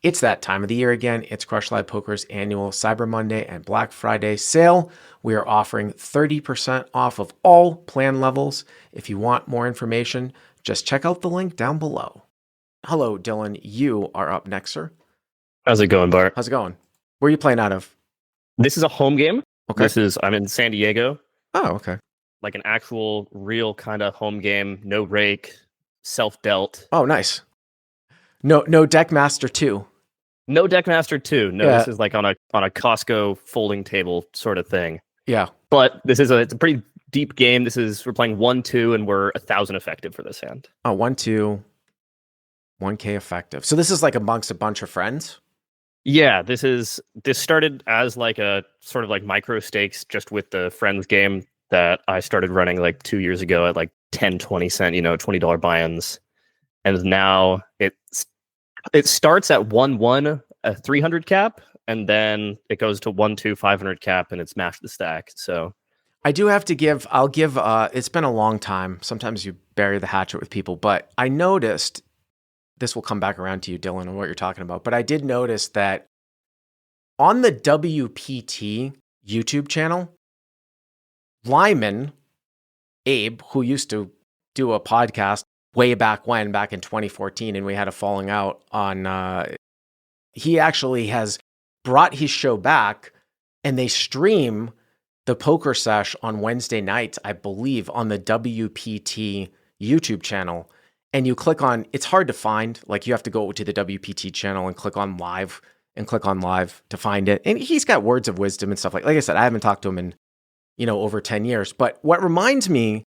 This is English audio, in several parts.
It's that time of the year again. It's Crush Live Poker's annual Cyber Monday and Black Friday sale. We are offering 30% off of all plan levels. If you want more information, just check out the link down below. Hello, Dylan. You are up next, sir. How's it going, Bart? How's it going? Where are you playing out of? This is a home game. Okay. I'm in San Diego. Oh, okay. Like an actual, real kind of home game. No rake, self-dealt. Oh, nice. No Deckmaster 2. No Deckmaster 2. No, Yeah. This is like on a Costco folding table sort of thing. Yeah. But it's a pretty deep game. We're playing 1-2 and we're 1,000 effective for this hand. Oh, 1-2, 1K effective. So this is like amongst a bunch of friends? Yeah, this started as like a sort of like micro stakes just with the friends game that I started running like 2 years ago at like 10, 20 cent, $20 buy-ins. And now it starts at 1-1, a 300 cap, and then it goes to 1-2, 500 cap, and it's mash the stack. So I do have to give, it's been a long time. Sometimes you bury the hatchet with people, but I noticed, this will come back around to you, Dylan, and what you're talking about, but I did notice that on the WPT YouTube channel, Lyman, Abe, who used to do a podcast way back in 2014, and we had a falling out on, he actually has brought his show back, and they stream the poker sesh on Wednesday nights, I believe, on the WPT YouTube channel. And you click on, it's hard to find, like you have to go to the WPT channel and click on live to find it. And he's got words of wisdom and stuff like I said, I haven't talked to him in, over 10 years. But what reminds me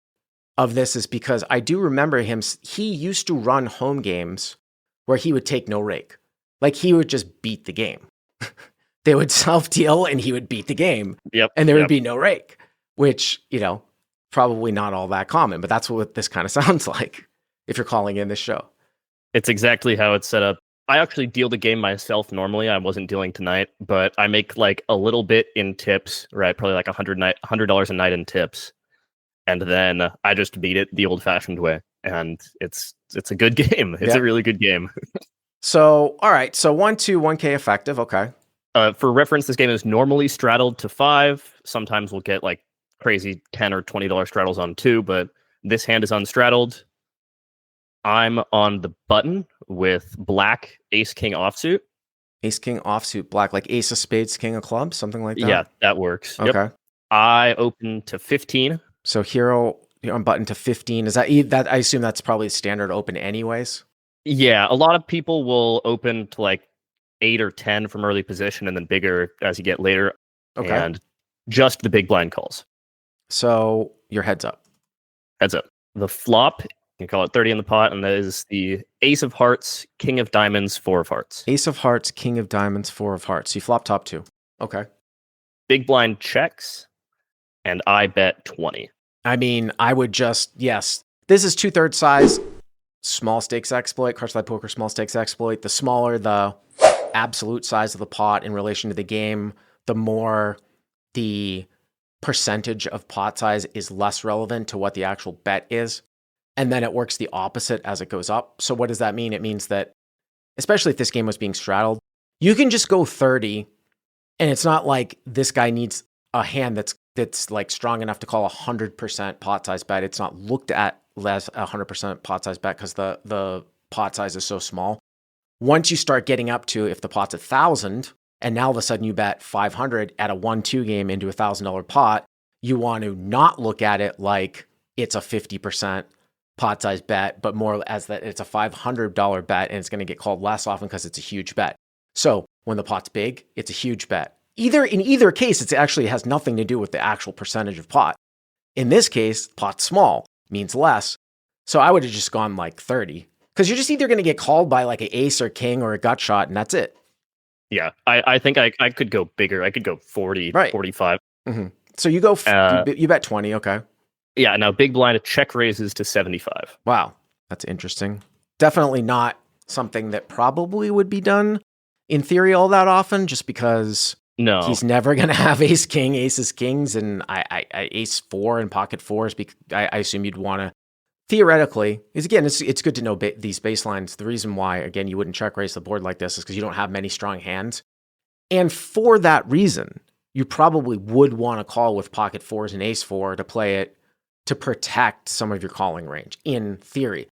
of this is because I do remember him, he used to run home games where he would take no rake. Like he would just beat the game. They would self-deal and he would beat the game. Yep. And there would be no rake, which, probably not all that common, but that's what this kind of sounds like if you're calling in this show. It's exactly how it's set up. I actually deal the game myself normally. I wasn't dealing tonight, but I make like a little bit in tips, right? Probably like $100 a night in tips. And then I just beat it the old-fashioned way. And it's a good game. It's a really good game. So, all right. So 1-2, 1K effective. Okay. For reference, this game is normally straddled to 5. Sometimes we'll get like crazy $10 or $20 straddles on 2, but this hand is unstraddled. I'm on the button with black ace king offsuit. Ace king offsuit black, like ace of spades, king of clubs, something like that? Yeah, that works. Okay. Yep. I open to 15. So hero, you're on button to 15. Is that I assume that's probably standard open anyways? Yeah, a lot of people will open to like 8 or 10 from early position and then bigger as you get later. Okay. And just the big blind calls. So your heads up. Heads up. The flop, you can call it 30 in the pot, and that is the ace of hearts, king of diamonds, 4 of hearts. Ace of hearts, king of diamonds, 4 of hearts. So you flop top 2. Okay. Big blind checks, and I bet 20. I mean, I would just, yes. This is 2/3 size, small stakes exploit, Crush Live Poker small stakes exploit. The smaller the absolute size of the pot in relation to the game, the more the percentage of pot size is less relevant to what the actual bet is. And then it works the opposite as it goes up. So what does that mean? It means that, especially if this game was being straddled, you can just go 30, and it's not like this guy needs a hand that's like strong enough to call 100% pot size bet. It's not looked at as 100% pot size bet because the pot size is so small. Once you start getting up to, if the pot's 1,000, and now all of a sudden you bet 500 at a 1-2 game into $1,000 pot, you want to not look at it like it's a 50% pot size bet, but more as that it's a $500 bet and it's going to get called less often because it's a huge bet. So when the pot's big, it's a huge bet. In either case, it actually has nothing to do with the actual percentage of pot. In this case, pot's small, means less. So I would have just gone like 30. Because you're just either going to get called by like an ace or king or a gut shot, and that's it. Yeah, I think I could go bigger. I could go 40, right. 45. Mm-hmm. So you go, you bet 20, okay. Yeah, now big blind check raises to 75. Wow, that's interesting. Definitely not something that probably would be done in theory all that often, just because he's never going to have ace king, aces kings, and I ace 4 and pocket 4s. I assume you'd want to theoretically, is again, it's good to know these baselines. The reason why, again, you wouldn't check raise the board like this is because you don't have many strong hands. And for that reason, you probably would want to call with pocket fours and ace four to play it to protect some of your calling range, in theory.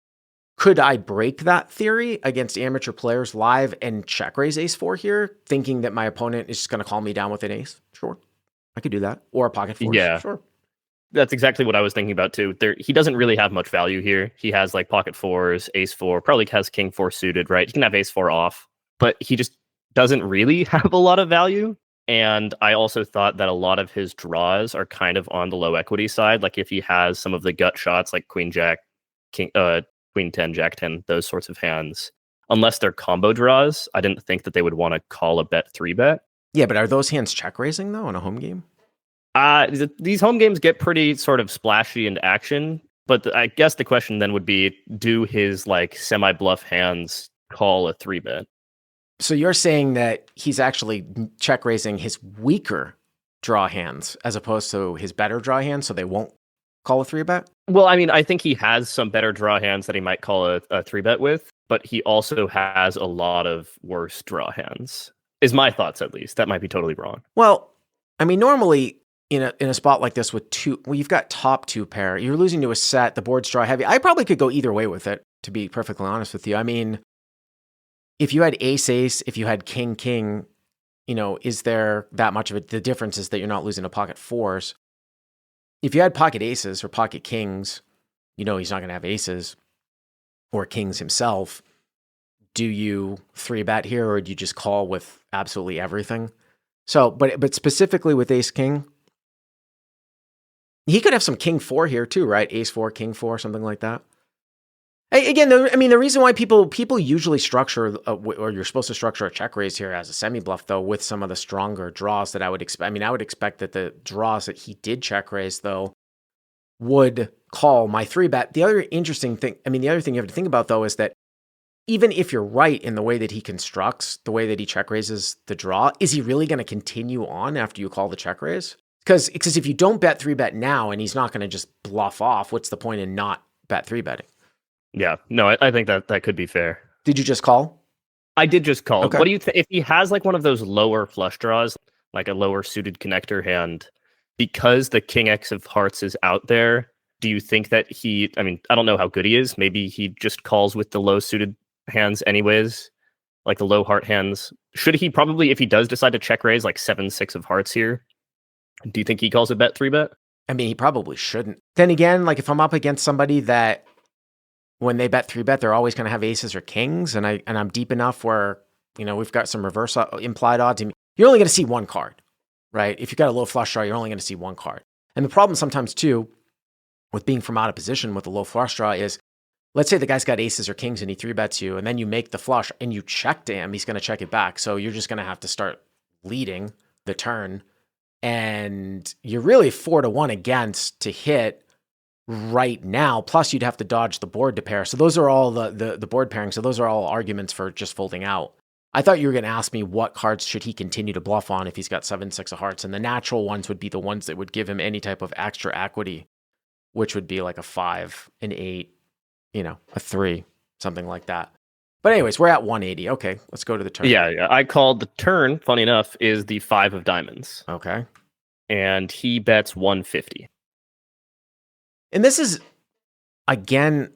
Could I break that theory against amateur players live and check raise ace four here, thinking that my opponent is just going to call me down with an ace? Sure. I could do that. Or a pocket fours. Yeah. Sure. That's exactly what I was thinking about too. He doesn't really have much value here. He has like pocket fours, ace four, probably has king four suited, right? He can have ace four off, but he just doesn't really have a lot of value. And I also thought that a lot of his draws are kind of on the low equity side. Like if he has some of the gut shots like queen jack, queen 10, jack 10, those sorts of hands, unless they're combo draws, I didn't think that they would want to call a bet 3-bet. Yeah, but are those hands check raising though in a home game? These home games get pretty sort of splashy and action, but I guess the question then would be, do his like semi-bluff hands call a 3-bet? So you're saying that he's actually check raising his weaker draw hands as opposed to his better draw hands, so they won't call a 3-bet? Well, I mean, I think he has some better draw hands that he might call a 3-bet with, but he also has a lot of worse draw hands, is my thoughts at least. That might be totally wrong. Well, I mean, normally in a spot like this with you've got top two pair, you're losing to a set, the board's draw heavy. I probably could go either way with it, to be perfectly honest with you. I mean, if you had ace-ace, if you had king-king, is there that much of it? The difference is that you're not losing to pocket fours. If you had pocket aces or pocket kings, he's not going to have aces or kings himself. Do you 3-bet here, or do you just call with absolutely everything? So, but specifically with ace-king, he could have some king four here too, right? Ace four, king four, something like that. Again, the reason why people usually structure, or you're supposed to structure a check raise here as a semi-bluff, though, with some of the stronger draws that I would expect. I mean, I would expect that the draws that he did check raise, though, would call my 3-bet. The other interesting thing, the other thing you have to think about, though, is that even if you're right in the way that he constructs, the way that he check raises the draw, is he really going to continue on after you call the check raise? Because if you don't bet 3-bet now and he's not going to just bluff off, what's the point in not bet 3-betting? Yeah, no, I think that could be fair. Did you just call? I did just call. Okay. What do you think if he has like one of those lower flush draws, like a lower suited connector hand, because the king X of hearts is out there? Do you think that I don't know how good he is. Maybe he just calls with the low suited hands anyways, like the low heart hands. Should he probably, if he does decide to check raise like 7-6 of hearts here, do you think he calls a bet 3-bet? I mean, he probably shouldn't. Then again, like if I'm up against somebody that when they bet 3-bet, they're always going to have aces or kings, and I'm deep enough where, we've got some reverse implied odds. You're only going to see one card, right? If you've got a low flush draw, you're only going to see one card. And the problem sometimes too, with being from out of position with a low flush draw is, let's say the guy's got aces or kings and he 3-bets you, and then you make the flush and you check to him, he's going to check it back. So you're just going to have to start leading the turn, and you're really 4-1 against to hit right now. Plus you'd have to dodge the board to pair. So those are all the board pairing. So those are all arguments for just folding out. I thought you were going to ask me what cards should he continue to bluff on if he's got 7-6 of hearts. And the natural ones would be the ones that would give him any type of extra equity, which would be like a 5, an 8, a 3, something like that. But anyways, we're at 180. Okay, let's go to the turn. Yeah. I called the turn, funny enough, is the 5 of diamonds. Okay. And he bets 150. And this is, again,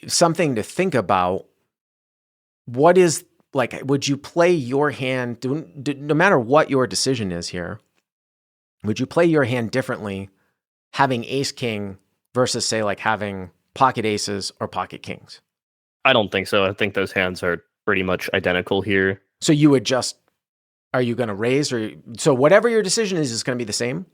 something to think about. What is, like, would you play your hand, no matter what your decision is here, would you play your hand differently having ace-king versus, say, like having pocket aces or pocket kings? I don't think so. I think those hands are pretty much identical here. So you would just, are you going to raise, or, so whatever your decision is going to be the same?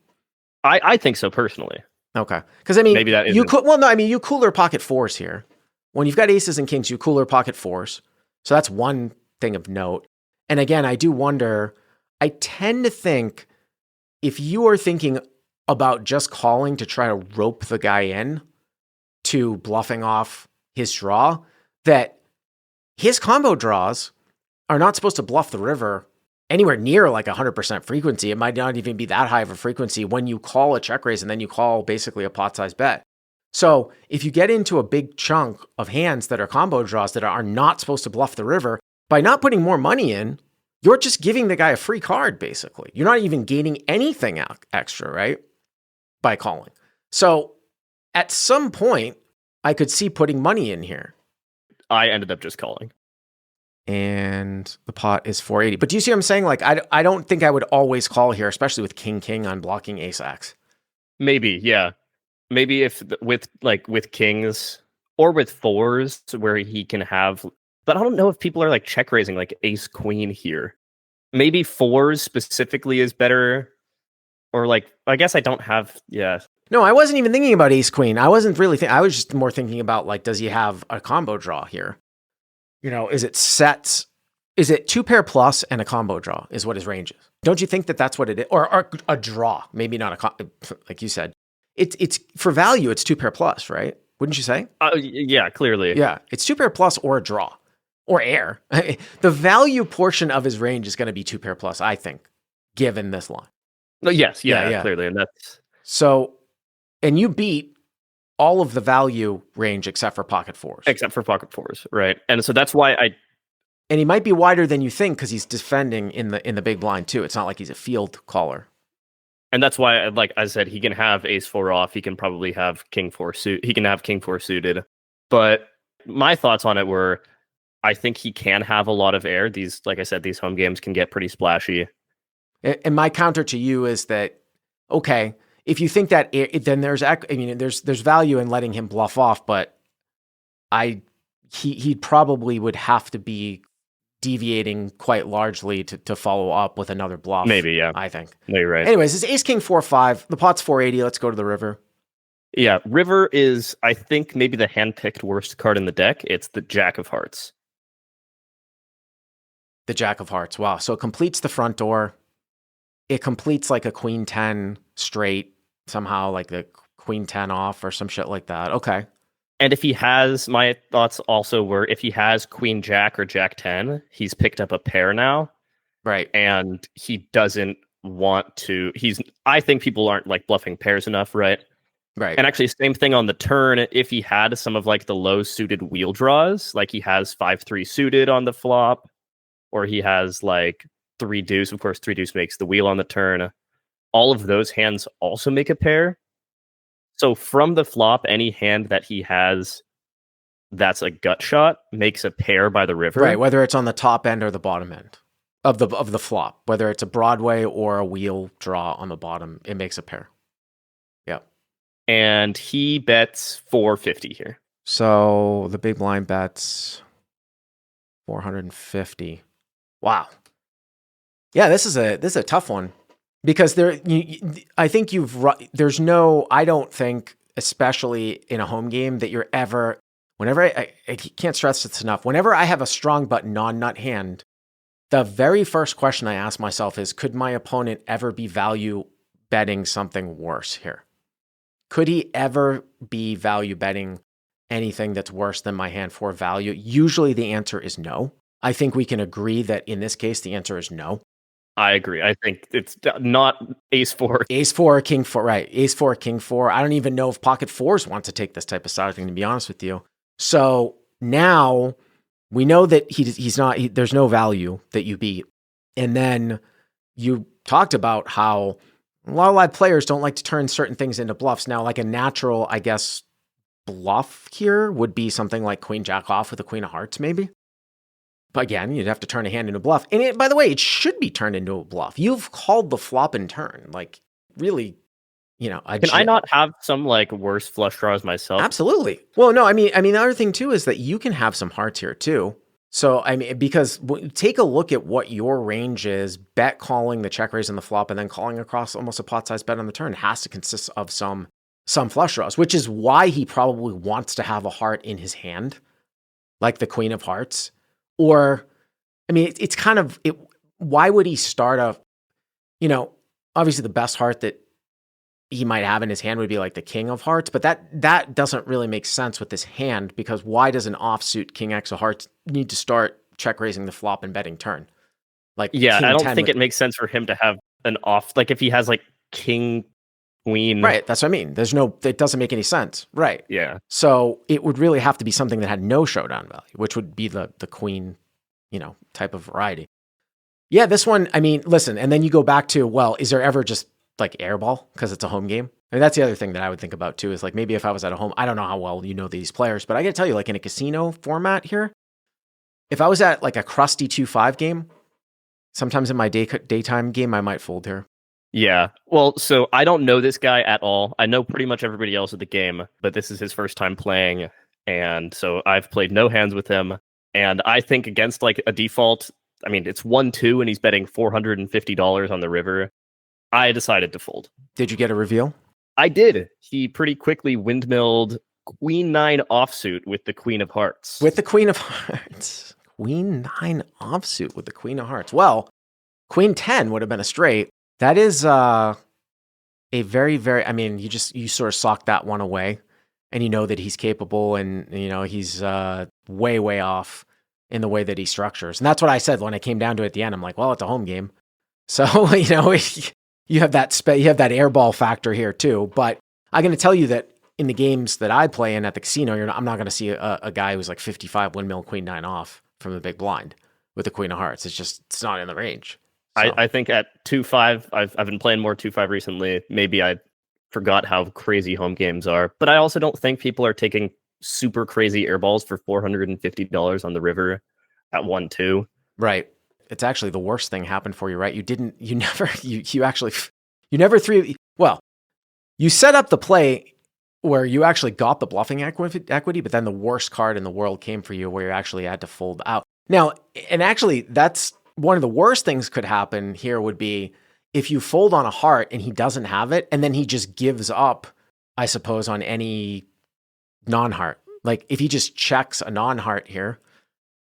I think so, personally. Okay. Because, I mean, maybe that you could, well, no, I mean, you cooler pocket fours here. When you've got aces and kings, you cooler pocket fours. So that's one thing of note. And again, I do wonder, I tend to think if you are thinking about just calling to try to rope the guy in to bluffing off his draw, that his combo draws are not supposed to bluff the river anywhere near like 100% frequency. It might not even be that high of a frequency when you call a check raise and then you call basically a pot size bet. So if you get into a big chunk of hands that are combo draws that are not supposed to bluff the river, by not putting more money in, you're just giving the guy a free card, basically. You're not even gaining anything extra, right? By calling. So at some point, I could see putting money in here. I ended up just calling. And the pot is 480. But do you see what I'm saying? Like, I don't think I would always call here, especially with king on blocking ace-x. Maybe, yeah. Maybe if with kings or with fours where he can have, but I don't know if people are like check raising like ace queen here. Maybe fours specifically is better, or like I guess I don't have. Yeah, no, I wasn't even thinking about ace queen. I wasn't really thinking. I was just more thinking about like, does he have a combo draw here? Is it sets? Is it 2-pair plus and a combo draw is what his range is? Don't you think that that's what it is, or a draw? Maybe not like you said. It's for value. It's 2-pair plus, right? Wouldn't you say? Yeah, clearly. Yeah, it's 2-pair plus or a draw or air. The value portion of his range is going to be 2-pair plus, I think, given this line. Yes, yeah, clearly, and that's so. And you beat all of the value range except for pocket fours. Except for pocket fours, right? And so that's why And he might be wider than you think because he's defending in the big blind too. It's not like he's a field caller. And that's why, like I said, he can have ace four off. He can probably have king four suit. He can have king four suited. But my thoughts on it were, I think he can have a lot of air. These, like I said, these home games can get pretty splashy. And my counter to you is that, okay, if you think that, then there's value in letting him bluff off, but he probably would have to be deviating quite largely to follow up with another bluff. Maybe, yeah. I think. No, you're right. Anyways, it's ace king 4-5. The pot's 480. Let's go to the river. Yeah, river is, I think, maybe the hand-picked worst card in the deck. It's the Jack of Hearts. The Jack of Hearts. Wow. So it completes the front door. It completes like a queen 10 straight somehow, like the queen 10 off or some shit like that. Okay. And if he has, my thoughts also were, if he has queen jack or jack 10, he's picked up a pair now. Right. And he doesn't want to, I think people aren't like bluffing pairs enough, right? Right. And actually, same thing on the turn. If he had some of like the low suited wheel draws, like he has 5-3 suited on the flop, or he has like 3 deuce. Of course, 3 deuce makes the wheel on the turn. All of those hands also make a pair. So from the flop, any hand that he has that's a gut shot makes a pair by the river. Right, whether it's on the top end or the bottom end of the flop, whether it's a Broadway or a wheel draw on the bottom, it makes a pair. Yep. And he bets 450 here. So the big blind bets 450. Wow. Yeah, this is a tough one. Because I don't think, especially in a home game, that you're ever, whenever I can't stress this enough, whenever I have a strong but non-nut hand, the very first question I ask myself is, could my opponent ever be value betting something worse here? Could he ever be value betting anything that's worse than my hand for value? Usually the answer is no. I think we can agree that in this case, the answer is no. I agree. I think it's not ace 4. Ace 4 or king 4, right. Ace 4, king 4. I don't even know if pocket fours want to take this type of side thing, to be honest with you. So now we know that there's no value that you beat. And then you talked about how a lot of live players don't like to turn certain things into bluffs. Now, like a natural, I guess, bluff here would be something like queen jack off with a queen of hearts, maybe. But again, you'd have to turn a hand into a bluff. And by the way, it should be turned into a bluff. You've called the flop and turn. Like, really, Can I not have some like worse flush draws myself? Absolutely. Well, no, I mean, the other thing too is that you can have some hearts here too. So, I mean, because take a look at what your range is, bet calling the check raise on the flop and then calling across almost a pot size bet on the turn has to consist of some flush draws, which is why he probably wants to have a heart in his hand, like the queen of hearts. Or, I mean, it's kind of, why would he start obviously the best heart that he might have in his hand would be like the king of hearts, but that doesn't really make sense with this hand, because why does an offsuit king X of hearts need to start check raising the flop and betting turn? Like, yeah, I don't think it makes sense for him to have an off, like if he has like king queen. Right. That's what I mean. It doesn't make any sense. Right. Yeah. So it would really have to be something that had no showdown value, which would be the queen, type of variety. Yeah, this one, I mean, listen, and then you go back to, well, is there ever just like airball because it's a home game? I mean, that's the other thing that I would think about too, is like maybe if I was at a home, I don't know how well you know these players, but I got to tell you, like in a casino format here, if I was at like a crusty 2-5 game, sometimes in my daytime game, I might fold here. Yeah. Well, so I don't know this guy at all. I know pretty much everybody else at the game, but this is his first time playing. And so I've played no hands with him. And I think against like a default, I mean, it's 1-2 and he's betting $450 on the river. I decided to fold. Did you get a reveal? I did. He pretty quickly windmilled Queen 9 offsuit with the Queen of Hearts. With the Queen of Hearts. Queen 9 offsuit with the Queen of Hearts. Well, Queen 10 would have been a straight. That is a very, very, I mean, you sort of sock that one away and you know that he's capable and, he's way, way off in the way that he structures. And that's what I said when I came down to it at the end. I'm like, well, it's a home game. So, you have that airball factor here too. But I'm going to tell you that in the games that I play in at the casino, I'm not going to see a guy who's like 55 windmill Queen 9 off from the big blind with the Queen of Hearts. It's not in the range. So. I think at 2-5, I've been playing more 2-5 recently. Maybe I forgot how crazy home games are, but I also don't think people are taking super crazy airballs for $450 on the river at 1-2. Right. It's actually the worst thing happened for you, right? You never well, you set up the play where you actually got the bluffing equity, but then the worst card in the world came for you where you actually had to fold out. Now, and actually that's one of the worst things could happen here would be if you fold on a heart and he doesn't have it, and then he just gives up, I suppose, on any non-heart. Like if he just checks a non-heart here.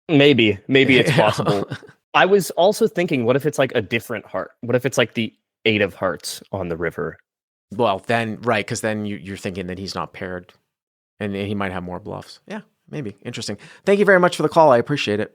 Maybe it's possible. I was also thinking, what if it's like a different heart? What if it's like the 8 of hearts on the river? Well, then, right, because then you're thinking that he's not paired and he might have more bluffs. Yeah, maybe. Interesting. Thank you very much for the call. I appreciate it.